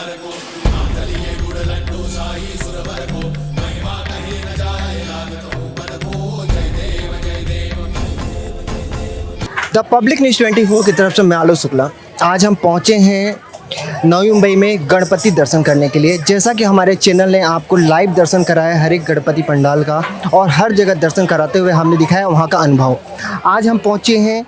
The public news 24 की तरफ से मैं आलोक शुक्ला। आज हम पहुंचे हैं नवी मुंबई में गणपति दर्शन करने के लिए। जैसा कि हमारे चैनल ने आपको लाइव दर्शन कराया हर एक गणपति पंडाल का और हर जगह दर्शन कराते हुए हमने दिखाया वहां का अनुभव। आज हम पहुंचे हैं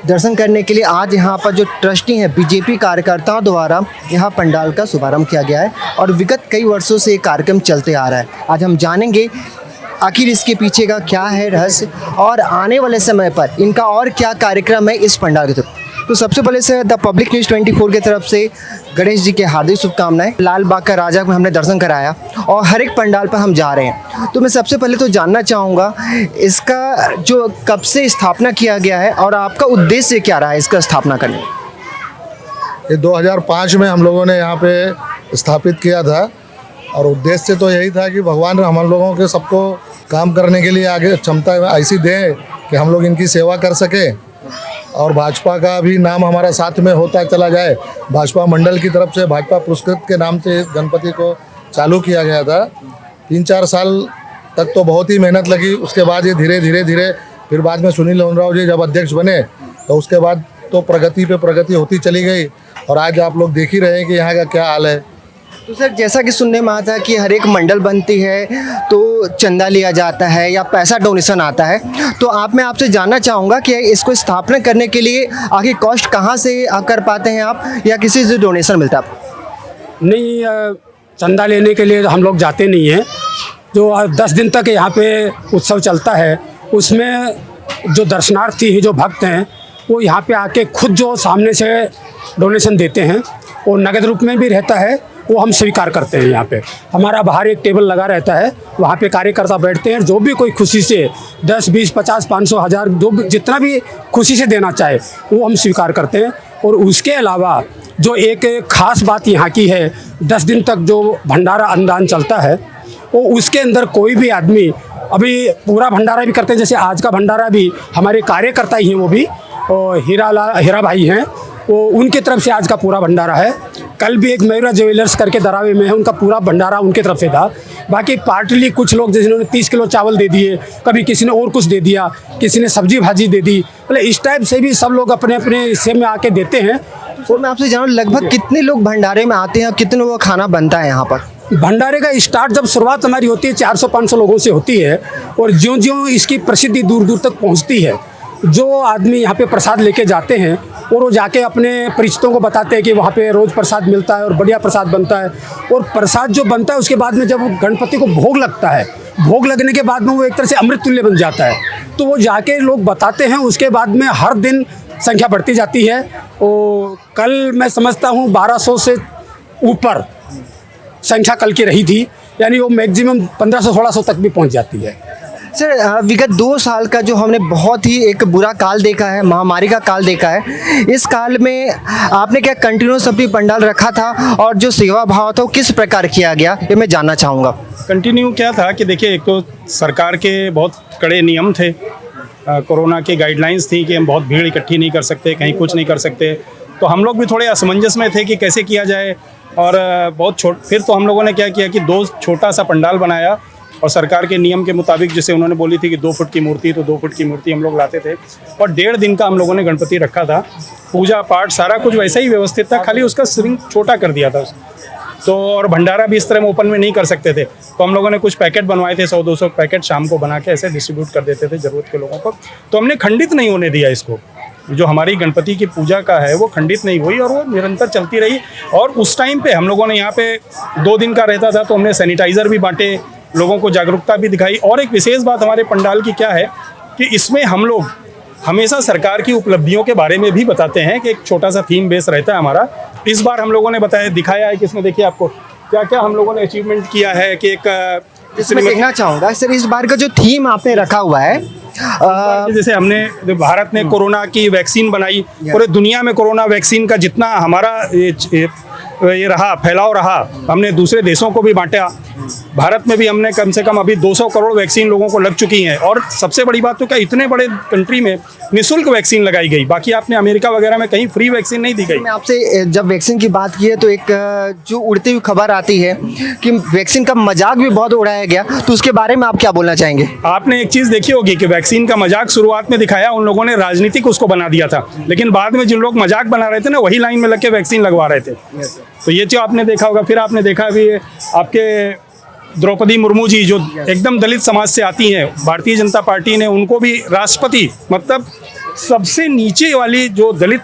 दर्शन करने के लिए। आज यहाँ पर जो ट्रस्टी हैं बीजेपी कार्यकर्ताओं द्वारा यहाँ पंडाल का शुभारंभ किया गया है और विगत कई वर्षों से ये कार्यक्रम चलते आ रहा है। आज हम जानेंगे आखिर इसके पीछे का क्या है रहस्य और आने वाले समय पर इनका और क्या कार्यक्रम है इस पंडाल के थ्रू। तो सबसे पहले से द पब्लिक न्यूज़ 24 की तरफ से गणेश जी के हार्दिक शुभकामनाएं। लाल बाग का राजा में हमने दर्शन कराया और हर एक पंडाल पर हम जा रहे हैं। तो मैं सबसे पहले तो जानना चाहूँगा इसका जो कब से स्थापना किया गया है और आपका उद्देश्य क्या रहा है इसका स्थापना करने। ये 2005 में हम लोगों ने यहाँ पे स्थापित किया था और उद्देश्य तो यही था कि भगवान हम लोगों के सबको काम करने के लिए आगे क्षमता ऐसी दें कि हम लोग इनकी सेवा कर सकें और भाजपा का भी नाम हमारा साथ में होता चला जाए। भाजपा मंडल की तरफ से भाजपा पुरस्कृत के नाम से इस गणपति को चालू किया गया था। 3-4 साल तक तो बहुत ही मेहनत लगी। उसके बाद ये धीरे धीरे फिर बाद में सुनील लोहनराव जी जब अध्यक्ष बने तो उसके बाद तो प्रगति पे प्रगति होती चली गई और आज आप लोग देख ही रहे हैं कि यहाँ का क्या हाल है। तो सर जैसा कि सुनने में आता है कि हर एक मंडल बनती है तो चंदा लिया जाता है या पैसा डोनेशन आता है, तो मैं आपसे जानना चाहूँगा कि इसको स्थापना करने के लिए आगे कॉस्ट कहाँ से कर पाते हैं आप या किसी से डोनेशन मिलता है? नहीं, चंदा लेने के लिए हम लोग जाते नहीं हैं। जो 10 दिन तक यहाँ पे उत्सव चलता है उसमें जो दर्शनार्थी हैं जो भक्त हैं वो यहाँ पे आके खुद जो सामने से डोनेशन देते हैं और नगद रूप में भी रहता है वो हम स्वीकार करते हैं। यहाँ पे हमारा बाहर एक टेबल लगा रहता है, वहाँ पे कार्यकर्ता बैठते हैं। जो भी कोई खुशी से 10, 20, 50, 500, 1000 जो भी जितना भी खुशी से देना चाहे वो हम स्वीकार करते हैं। और उसके अलावा जो एक ख़ास बात यहाँ की है, 10 दिन तक जो भंडारा अन्नदान चलता है वो उसके अंदर कोई भी आदमी अभी पूरा भंडारा भी करते हैं। जैसे आज का भंडारा भी हमारे कार्यकर्ता ही हैं, वो भी और हीरा भाई हैं, वो उनकी तरफ से आज का पूरा भंडारा है। कल भी एक मयूरा ज्वेलर्स करके दरावे में है, उनका पूरा भंडारा उनकी तरफ से था। बाकी पार्टली कुछ लोग जिन्होंने 30 किलो चावल दे दिए, कभी किसी ने और कुछ दे दिया, किसी ने सब्जी भाजी दे दी, मतलब इस टाइप से भी सब लोग अपने अपने हिस्से में आके देते हैं। तो मैं आपसे जानूँ लगभग कितने लोग भंडारे में आते हैं और कितने लोगों का खाना बनता है यहाँ पर? भंडारे का स्टार्ट जब शुरुआत हमारी होती है 400-500 लोगों से होती है और ज्यों ज्यों इसकी प्रसिद्धि दूर दूर तक पहुँचती है, जो आदमी यहाँ पे प्रसाद लेके जाते हैं और वो जाके अपने परिचितों को बताते हैं कि वहाँ पे रोज़ प्रसाद मिलता है और बढ़िया प्रसाद बनता है। और प्रसाद जो बनता है उसके बाद में जब गणपति को भोग लगता है, भोग लगने के बाद में वो एक तरह से अमृत तुल्य बन जाता है। तो वो जाके लोग बताते हैं, उसके बाद में हर दिन संख्या बढ़ती जाती है। और कल मैं समझता हूँ 1200 से ऊपर संख्या कल की रही थी, यानी वो मैक्सिमम 1500-1600 तक भी पहुँच जाती है। सर विगत 2 साल का जो हमने बहुत ही एक बुरा काल देखा है, महामारी का काल देखा है, इस काल में आपने क्या कंटिन्यूस अपनी पंडाल रखा था और जो सेवा भाव था वो किस प्रकार किया गया ये मैं जानना चाहूँगा। कंटिन्यू क्या था कि देखिए, एक तो सरकार के बहुत कड़े नियम थे, कोरोना की गाइडलाइंस थी कि हम बहुत भीड़ इकट्ठी नहीं कर सकते, कहीं कुछ नहीं कर सकते। तो हम लोग भी थोड़े असमंजस में थे कि कैसे किया जाए। और फिर तो हम लोगों ने क्या किया कि 2 छोटा सा पंडाल बनाया और सरकार के नियम के मुताबिक, जैसे उन्होंने बोली थी कि 2 फुट की मूर्ति, तो 2 फुट की मूर्ति हम लोग लाते थे और 1.5 दिन का हम लोगों ने गणपति रखा था। पूजा पाठ सारा कुछ वैसा ही व्यवस्थित था, खाली उसका श्रिंक छोटा कर दिया था। तो और भंडारा भी इस तरह में ओपन में नहीं कर सकते थे, तो हम लोगों ने कुछ पैकेट बनवाए थे, 100-200 पैकेट शाम को बना के ऐसे डिस्ट्रीब्यूट कर देते थे ज़रूरत के लोगों को। तो हमने खंडित नहीं होने दिया इसको। जो हमारी गणपति की पूजा का है वो खंडित नहीं हुई और वो निरंतर चलती रही। और उस टाइम पे हम लोगों ने यहाँ पे 2 दिन का रहता था तो हमने सैनिटाइज़र भी बांटे, लोगों को जागरूकता भी दिखाई। और एक विशेष बात हमारे पंडाल की क्या है कि इसमें हम लोग हमेशा सरकार की उपलब्धियों के बारे में भी बताते हैं कि एक छोटा सा थीम बेस रहता है हमारा। इस बार हम लोगों ने दिखाया है कि इसमें देखिए आपको क्या क्या हम लोगों ने अचीवमेंट किया है कि एक इसमें देखना चाहूँगा सर इस बार का जो थीम आपने रखा हुआ है, जैसे हमने भारत ने कोरोना की वैक्सीन बनाई, पूरे दुनिया में कोरोना वैक्सीन का जितना हमारा ये रहा फैलाव रहा, हमने दूसरे देशों को भी बांटा। भारत में भी हमने कम से कम अभी 200 करोड़ वैक्सीन लोगों को लग चुकी हैं। और सबसे बड़ी बात तो क्या, इतने बड़े कंट्री में निःशुल्क वैक्सीन लगाई गई। बाकी आपने अमेरिका वगैरह में कहीं फ्री वैक्सीन नहीं दी गई। मैं आपसे जब वैक्सीन की बात की है तो एक जो उड़ती हुई खबर आती है कि वैक्सीन का मजाक भी बहुत उड़ाया गया, तो उसके बारे में आप क्या बोलना चाहेंगे? आपने एक चीज़ देखी होगी कि वैक्सीन का मजाक शुरुआत में दिखाया, उन लोगों ने राजनीतिक उसको बना दिया था, लेकिन बाद में जिन लोग मजाक बना रहे थे ना, वही लाइन में लग के वैक्सीन लगवा रहे थे। तो ये जो आपने देखा होगा। फिर आपने देखा भी आपके द्रौपदी मुर्मू जी जो एकदम दलित समाज से आती हैं, भारतीय जनता पार्टी ने उनको भी राष्ट्रपति, मतलब सबसे नीचे वाली जो दलित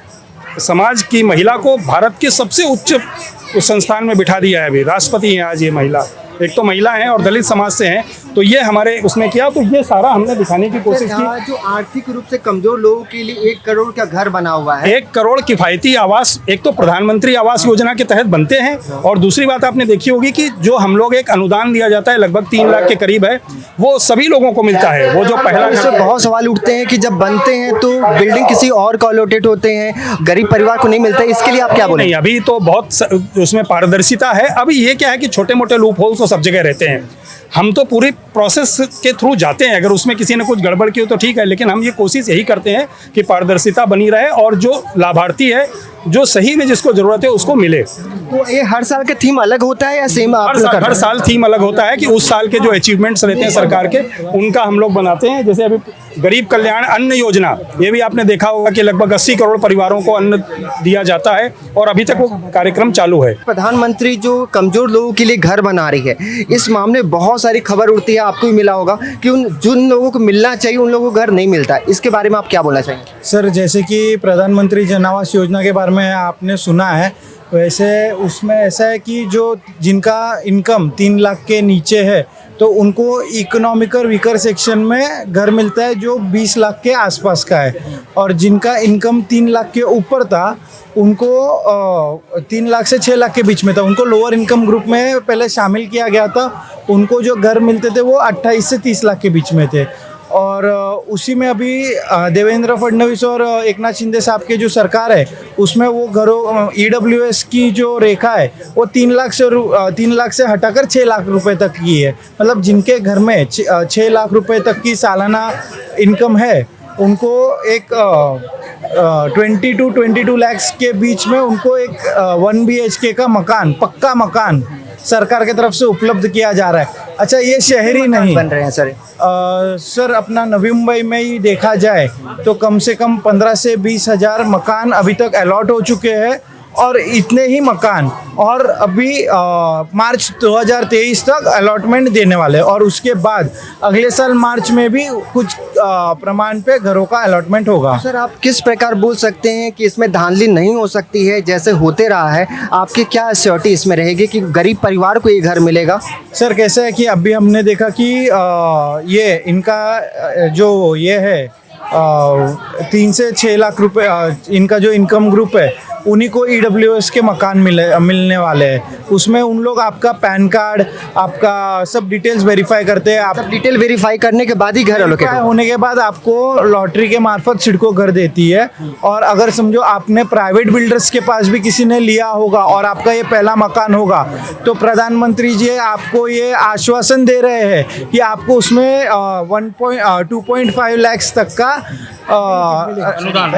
समाज की महिला को भारत के सबसे उच्च उस संस्थान में बिठा दिया है। अभी राष्ट्रपति हैं आज ये महिला, एक तो महिला हैं और दलित समाज से हैं, तो ये हमारे उसमें किया। तो ये सारा हमने दिखाने की कोशिश की। जो आर्थिक रूप से कमजोर लोगों के लिए 1 करोड़ का घर बना हुआ है, 1 करोड़ किफ़ायती आवास एक तो प्रधानमंत्री आवास योजना के तहत बनते हैं, और दूसरी बात आपने देखी होगी कि जो हम लोग एक अनुदान दिया जाता है लगभग 3 लाख के करीब है, वो सभी लोगों को मिलता है। वो जो पहला इससे बहुत सवाल उठते हैं कि जब बनते हैं तो बिल्डिंग किसी और को अलॉटेट होते हैं, गरीब परिवार को नहीं मिलता है, इसके लिए आप क्या बोलेंगे? नहीं, अभी तो बहुत उसमें पारदर्शिता है। अभी ये क्या है कि छोटे मोटे लूप होल्स तो सब जगह रहते हैं। हम तो पूरी प्रोसेस के थ्रू जाते हैं, अगर उसमें किसी ने कुछ गड़बड़ की हो तो ठीक है, लेकिन हम ये कोशिश यही करते हैं कि पारदर्शिता बनी रहे और जो लाभार्थी है, जो सही में जिसको जरूरत है उसको मिले। तो ये हर साल का थीम अलग होता है या सेम आप लोग हर साल थीम अलग होता है कि उस साल के जो अचीवमेंट्स रहते हैं सरकार के, उनका हम लोग बनाते हैं। जैसे अभी गरीब कल्याण अन्न योजना, ये भी आपने देखा होगा कि लगभग 80 करोड़ परिवारों को अन्न दिया जाता है और अभी तक वो कार्यक्रम चालू है। प्रधानमंत्री जो कमजोर लोगों के लिए घर बना रही है, इस मामले में बहुत सारी खबर उड़ती है, आपको भी मिला होगा कि जिन लोगों को मिलना चाहिए उन लोगों को घर नहीं मिलता। इसके बारे में आप क्या बोलना चाहेंगे? सर, जैसे कि प्रधानमंत्री जन आवास योजना के बारे में आपने सुना है, वैसे उसमें ऐसा है कि जो जिनका इनकम 3 लाख के नीचे है तो उनको इकोनॉमिकल वीकर सेक्शन में घर मिलता है जो 20 लाख के आसपास का है, और जिनका इनकम 3 लाख के ऊपर था उनको 3 लाख से 6 लाख के बीच में था, उनको लोअर इनकम ग्रुप में पहले शामिल किया गया था। उनको जो घर मिलते थे वो 28 से 30 लाख के बीच में थे। और उसी में अभी देवेंद्र फडणवीस और एकनाथ शिंदे साहब के जो सरकार है उसमें वो घरों EWS की जो रेखा है वो 3 लाख से हटाकर 6 लाख रुपए तक की है। मतलब जिनके घर में 6 लाख रुपए तक की सालाना इनकम है उनको एक 20 to 22 लाख के बीच में उनको एक 1 BHK का मकान, पक्का मकान सरकार की तरफ से उपलब्ध किया जा रहा है। अच्छा, ये शहरी नहीं बन रहे हैं सर? सर, अपना नवी मुंबई में ही देखा जाए तो कम से कम 15 से 20 हज़ार मकान अभी तक अलॉट हो चुके हैं, और इतने ही मकान और अभी मार्च 2023 तक अलॉटमेंट देने वाले हैं, और उसके बाद अगले साल मार्च में भी कुछ प्रमाण पे घरों का अलॉटमेंट होगा। सर, आप किस प्रकार बोल सकते हैं कि इसमें धांधली नहीं हो सकती है? जैसे होते रहा है, आपकी क्या श्योरिटी इसमें रहेगी कि गरीब परिवार को ये घर मिलेगा? सर, कैसा है कि अभी हमने देखा कि ये इनका जो ये है 3 से 6 लाख रुपए इनका जो इनकम ग्रुप है उन्हीं को EWS के मकान मिलने वाले हैं। उसमें उन लोग आपका पैन कार्ड, आपका सब डिटेल्स वेरीफाई करते हैं। आप डिटेल वेरीफाई करने के बाद ही घर अलॉकेट होने के बाद आपको लॉटरी के मार्फत सिडको घर देती है। और अगर समझो आपने प्राइवेट बिल्डर्स के पास भी किसी ने लिया होगा और आपका ये पहला मकान होगा, तो प्रधानमंत्री जी आपको ये आश्वासन दे रहे हैं कि आपको उसमें 2.5 लाख तक का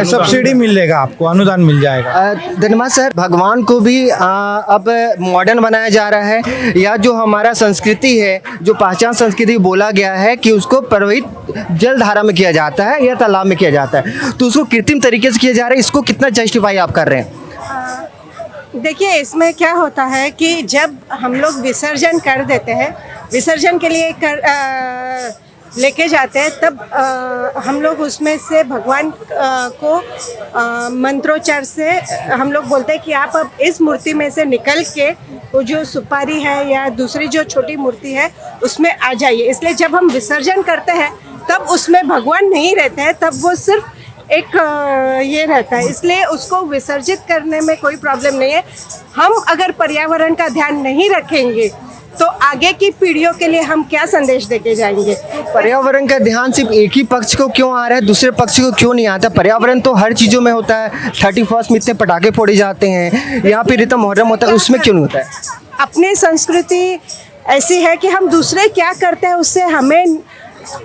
सब्सिडी मिलेगा, आपको अनुदान मिल जाएगा। धन्यवाद सर। भगवान को भी अब मॉडर्न बनाया जा रहा है, या जो हमारा संस्कृति है, जो पहचान संस्कृति बोला गया है कि उसको प्रवाहित जलधारा में किया जाता है या तालाब में किया जाता है, तो उसको कृत्रिम तरीके से किया जा रहा है। इसको कितना जस्टिफाई आप कर रहे हैं? देखिए, इसमें क्या होता है कि जब हम लोग विसर्जन कर देते हैं, विसर्जन के लिए लेके जाते हैं, तब हम लोग उसमें से भगवान को मंत्रोच्चार से हम लोग बोलते हैं कि आप अब इस मूर्ति में से निकल के वो जो सुपारी है या दूसरी जो छोटी मूर्ति है उसमें आ जाइए। इसलिए जब हम विसर्जन करते हैं तब उसमें भगवान नहीं रहते हैं, तब वो सिर्फ एक ये रहता है, इसलिए उसको विसर्जित करने में कोई प्रॉब्लम नहीं है। हम अगर पर्यावरण का ध्यान नहीं रखेंगे तो आगे की पीढ़ियों के लिए हम क्या संदेश देके जाएंगे? पर्यावरण का ध्यान सिर्फ एक ही पक्ष को क्यों आ रहा है, दूसरे पक्ष को क्यों नहीं आता? पर्यावरण तो हर चीज़ों में होता है। 31 में इतने पटाखे फोड़े जाते हैं, यहाँ पे रितम मुहर्रम होता है, उसमें क्यों नहीं होता है? अपनी संस्कृति ऐसी है कि हम दूसरे क्या करते हैं उससे हमें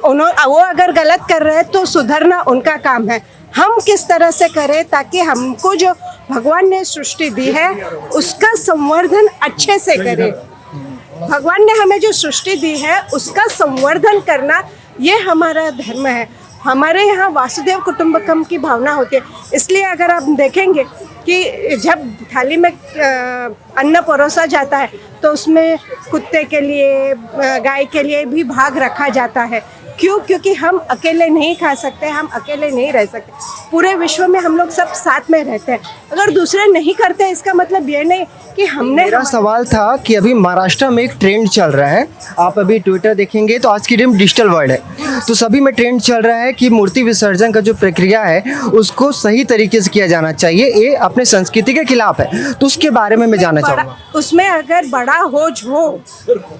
वो अगर गलत कर रहे हैं तो सुधरना उनका काम है। हम किस तरह से करें ताकि हमको जो भगवान ने सृष्टि दी है उसका संवर्धन अच्छे से करें। भगवान ने हमें जो सृष्टि दी है उसका संवर्धन करना ये हमारा धर्म है। हमारे यहाँ वासुदेव कुटुंबकम की भावना होती है। इसलिए अगर आप देखेंगे कि जब थाली में अन्न परोसा जाता है तो उसमें कुत्ते के लिए, गाय के लिए भी भाग रखा जाता है। क्यों? क्योंकि हम अकेले नहीं खा सकते, हम अकेले नहीं रह सकते। पूरे विश्व में हम लोग सब साथ में रहते हैं। अगर दूसरे नहीं करते इसका मतलब ये नहीं कि हमने। मेरा सवाल था कि अभी महाराष्ट्र में एक ट्रेंड चल रहा है, आप अभी ट्विटर देखेंगे तो आज की डेट डिजिटल वर्ल्ड है, तो सभी में ट्रेंड चल रहा है कि मूर्ति विसर्जन का जो प्रक्रिया है उसको सही तरीके से किया जाना चाहिए। ये अपने संस्कृति के खिलाफ है, तो उसके बारे में मैं जानना चाहूँगा। उसमें अगर बड़ा होज हो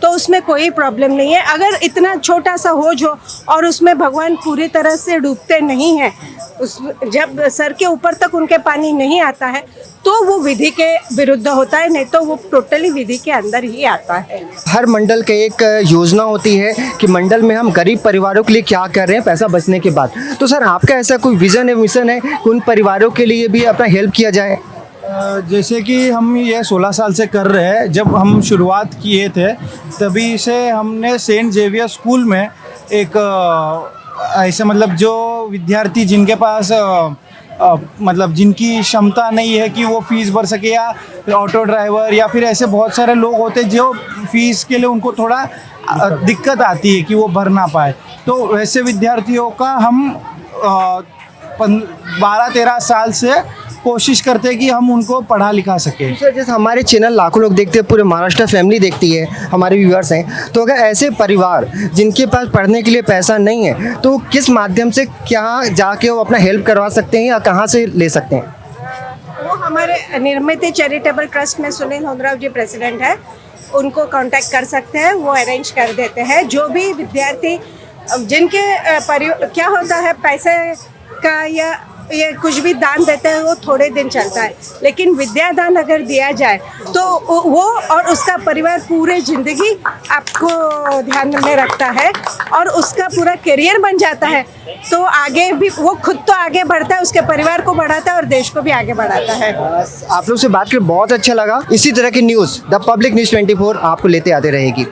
तो उसमें कोई प्रॉब्लम नहीं है। अगर इतना छोटा सा होज हो और उसमें भगवान पूरी तरह से डूबते नहीं हैं, उस जब सर के ऊपर तक उनके पानी नहीं आता है तो वो विधि के विरुद्ध होता है, नहीं तो वो टोटली विधि के अंदर ही आता है। हर मंडल का एक योजना होती है कि मंडल में हम गरीब परिवारों के लिए क्या कर रहे हैं पैसा बचने के बाद, तो सर आपका ऐसा कोई विजन है, मिशन है कि उन परिवारों के लिए भी अपना हेल्प किया जाए? जैसे कि हम ये 16 साल से कर रहे हैं। जब हम शुरुआत किए थे तभी से हमने सेंट जेवियर स्कूल में एक ऐसे मतलब जो विद्यार्थी जिनके पास मतलब जिनकी क्षमता नहीं है कि वो फीस भर सके, या ऑटो ड्राइवर या फिर ऐसे बहुत सारे लोग होते हैं जो फीस के लिए उनको थोड़ा दिक्कत आती है कि वो भर ना पाए, तो वैसे विद्यार्थियों का हम 12-13 साल से कोशिश करते हैं कि हम उनको पढ़ा लिखा सकें। सर जैसे हमारे चैनल लाखों लोग देखते हैं, पूरे महाराष्ट्र फैमिली देखती है, हमारे व्यूअर्स हैं, तो अगर ऐसे परिवार जिनके पास पढ़ने के लिए पैसा नहीं है तो किस माध्यम से क्या जाके वो अपना हेल्प करवा सकते हैं या कहाँ से ले सकते हैं? वो हमारे निर्मित चैरिटेबल ट्रस्ट में सुनील होंदराव जी प्रेसिडेंट है, उनको कांटेक्ट कर सकते हैं, वो अरेंज कर देते हैं। जो भी विद्यार्थी जिनके क्या होता है पैसे का या ये कुछ भी दान देते हैं वो थोड़े दिन चलता है, लेकिन विद्यादान अगर दिया जाए तो वो और उसका परिवार पूरे ज़िंदगी आपको ध्यान में रखता है और उसका पूरा करियर बन जाता है। तो आगे भी वो खुद तो आगे बढ़ता है, उसके परिवार को बढ़ाता है और देश को भी आगे बढ़ाता है। आप लोग से बात कर बहुत अच्छा लगा। इसी तरह की न्यूज़ द पब्लिक न्यूज़ 24 आपको लेते आते रहेगी।